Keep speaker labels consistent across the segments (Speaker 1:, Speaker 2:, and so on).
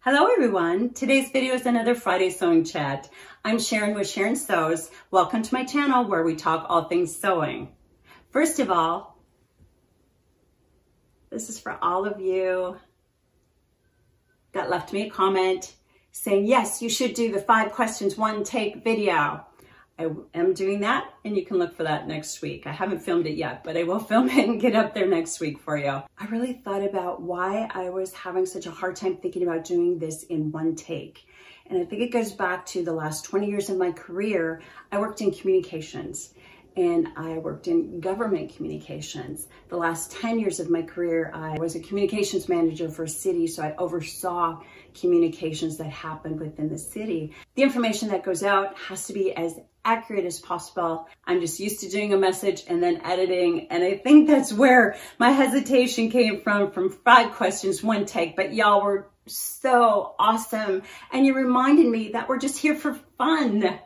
Speaker 1: Hello everyone, today's video is another Friday sewing chat. I'm Sharon with Sharon Sews. Welcome to my channel where we talk all things sewing. First of all, this is for all of you that left me a comment saying, yes, you should do the 5 questions, 1 take video. I am doing that and you can look for that next week. I haven't filmed it yet, but I will film it and get up there next week for you. I really thought about why I was having such a hard time thinking about doing this in 1 take. And I think it goes back to the last 20 years of my career. I worked in communications and I worked in government communications. The last 10 years of my career, I was a communications manager for a city, so I oversaw communications that happened within the city. The information that goes out has to be as accurate as possible. I'm just used to doing a message and then editing, and I think that's where my hesitation came from 5 questions, 1 take, but y'all were so awesome, and you reminded me that we're just here for fun,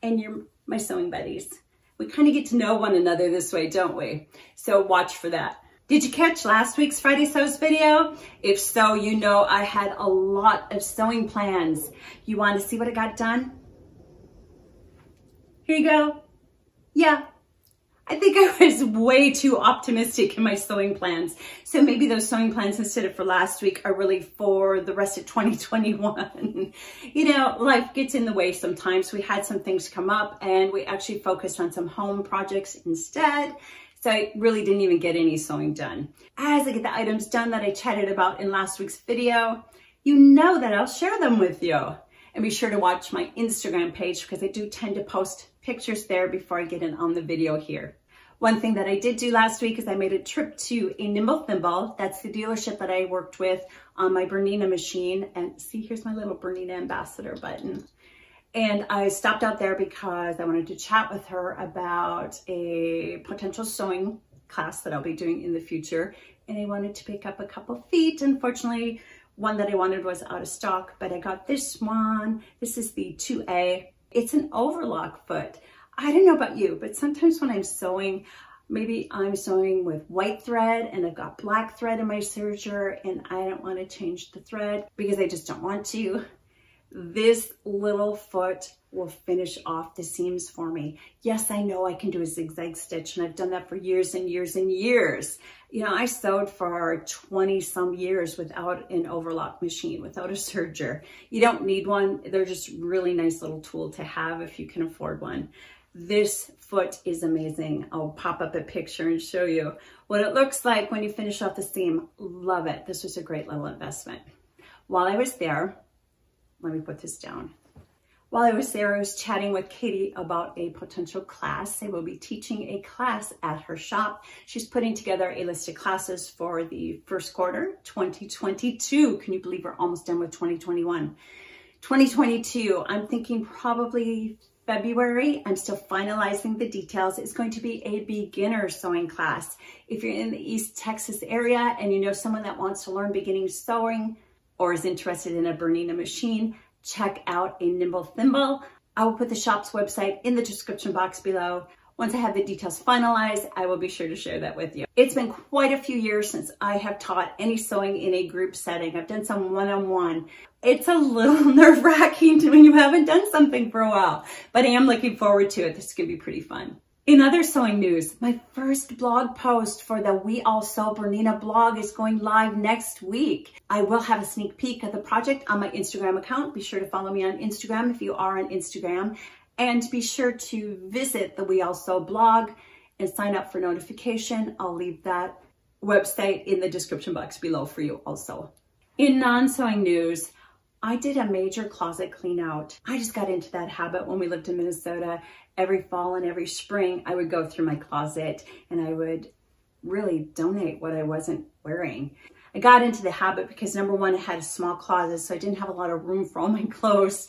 Speaker 1: and you're my sewing buddies. We kind of get to know one another this way, don't we? So watch for that. Did you catch last week's Friday Sews video? If so, you know I had a lot of sewing plans. You want to see what I got done? Here you go. Yeah, I think I was way too optimistic in my sewing plans. So maybe those sewing plans instead of for last week are really for the rest of 2021. You know, life gets in the way sometimes. We had some things come up and we actually focused on some home projects instead. So I really didn't even get any sewing done. As I get the items done that I chatted about in last week's video, you know that I'll share them with you. And be sure to watch my Instagram page because I do tend to post pictures there before I get in on the video here. One thing that I did do last week is I made a trip to a Nimble Thimble. That's the dealership that I worked with on my Bernina machine. And see, here's my little Bernina ambassador button. And I stopped out there because I wanted to chat with her about a potential sewing class that I'll be doing in the future. And I wanted to pick up a couple feet. Unfortunately, one that I wanted was out of stock, but I got this one. This is the 2A. It's an overlock foot. I don't know about you, but sometimes when I'm sewing, maybe I'm sewing with white thread and I've got black thread in my serger and I don't want to change the thread because I just don't want to. This little foot will finish off the seams for me. Yes, I know I can do a zigzag stitch and I've done that for years and years and years. You know, I sewed for 20 some years without an overlock machine, without a serger. You don't need one. They're just really nice little tool to have if you can afford one. This foot is amazing. I'll pop up a picture and show you what it looks like when you finish off the seam. Love it. This was a great little investment. While I was there, let me put this down. While I was there, I was chatting with Katie about a potential class. I will be teaching a class at her shop. She's putting together a list of classes for the first quarter, 2022. Can you believe we're almost done with 2021? 2022, I'm thinking probably February. I'm still finalizing the details. It's going to be a beginner sewing class. If you're in the East Texas area and you know someone that wants to learn beginning sewing or is interested in a Bernina machine, check out a Nimble Thimble. I will put the shop's website in the description box below. Once I have the details finalized, I will be sure to share that with you. It's been quite a few years since I have taught any sewing in a group setting. I've done some one-on-one. It's a little nerve-wracking when you haven't done something for a while, but I am looking forward to it. This is gonna be pretty fun. In other sewing news, my first blog post for the We All Sew Bernina blog is going live next week. I will have a sneak peek of the project on my Instagram account. Be sure to follow me on Instagram if you are on Instagram. And be sure to visit the We All Sew blog and sign up for notification. I'll leave that website in the description box below for you also. In non-sewing news, I did a major closet clean out. I just got into that habit when we lived in Minnesota. Every fall and every spring, I would go through my closet and I would really donate what I wasn't wearing. I got into the habit because number one, I had a small closet, so I didn't have a lot of room for all my clothes.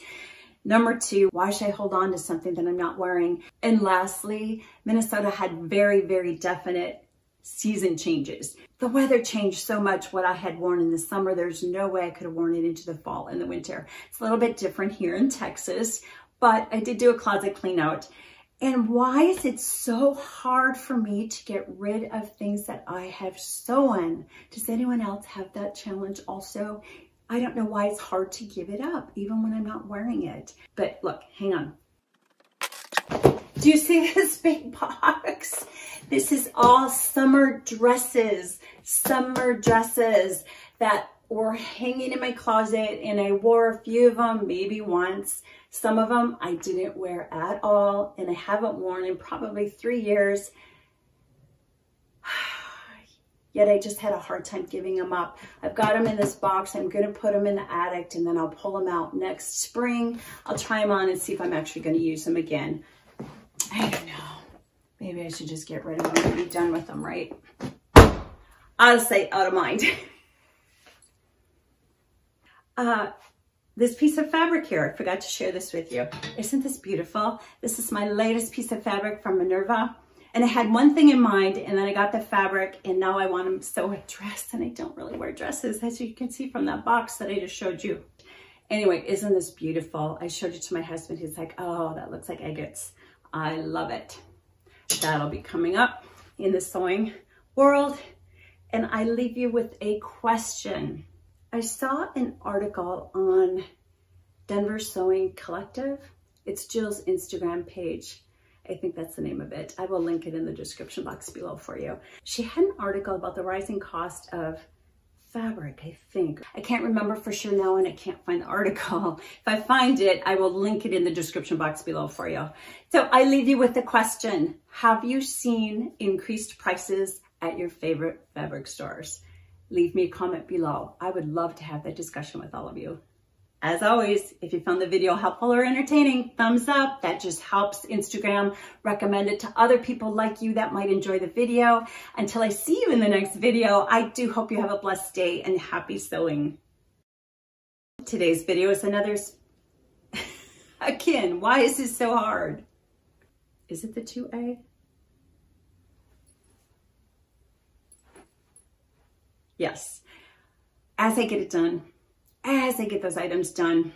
Speaker 1: Number two, why should I hold on to something that I'm not wearing? And lastly, Minnesota had very, very definite season changes. The weather changed so much. What I had worn in the summer, there's no way I could have worn it into the fall and the winter. It's a little bit different here in Texas, but I did do a closet clean out. And why is it so hard for me to get rid of things that I have sewn? Does anyone else have that challenge also? I don't know why it's hard to give it up, even when I'm not wearing it. But look, hang on. Do you see this big box? This is all summer dresses that were hanging in my closet, and I wore a few of them, maybe once. Some of them I didn't wear at all, and I haven't worn in probably 3 years. Yet I just had a hard time giving them up. I've got them in this box. I'm going to put them in the attic, and then I'll pull them out next spring. I'll try them on and see if I'm actually going to use them again. I don't know. Maybe I should just get rid of them and be done with them, right? Out of sight, out of mind. This piece of fabric here, I forgot to share this with you. Isn't this beautiful? This is my latest piece of fabric from Minerva. And I had one thing in mind, and then I got the fabric, and now I want to sew a dress, and I don't really wear dresses, as you can see from that box that I just showed you. Anyway, isn't this beautiful? I showed it to my husband. He's like, oh, that looks like agates. I love it. That'll be coming up in the sewing world. And I leave you with a question. I saw an article on Denver Sewing Collective. It's Jill's Instagram page. I think that's the name of it. I will link it in the description box below for you. She had an article about the rising cost of fabric, I think. I can't remember for sure now, and I can't find the article. If I find it, I will link it in the description box below for you. So I leave you with the question, have you seen increased prices at your favorite fabric stores? Leave me a comment below. I would love to have that discussion with all of you. As always, if you found the video helpful or entertaining, thumbs up. That just helps Instagram recommend it to other people like you that might enjoy the video. Until I see you in the next video, I do hope you have a blessed day and happy sewing. Today's video is another... Again, why is this so hard? Is it the 2A? Yes. As I get it done, as I get those items done,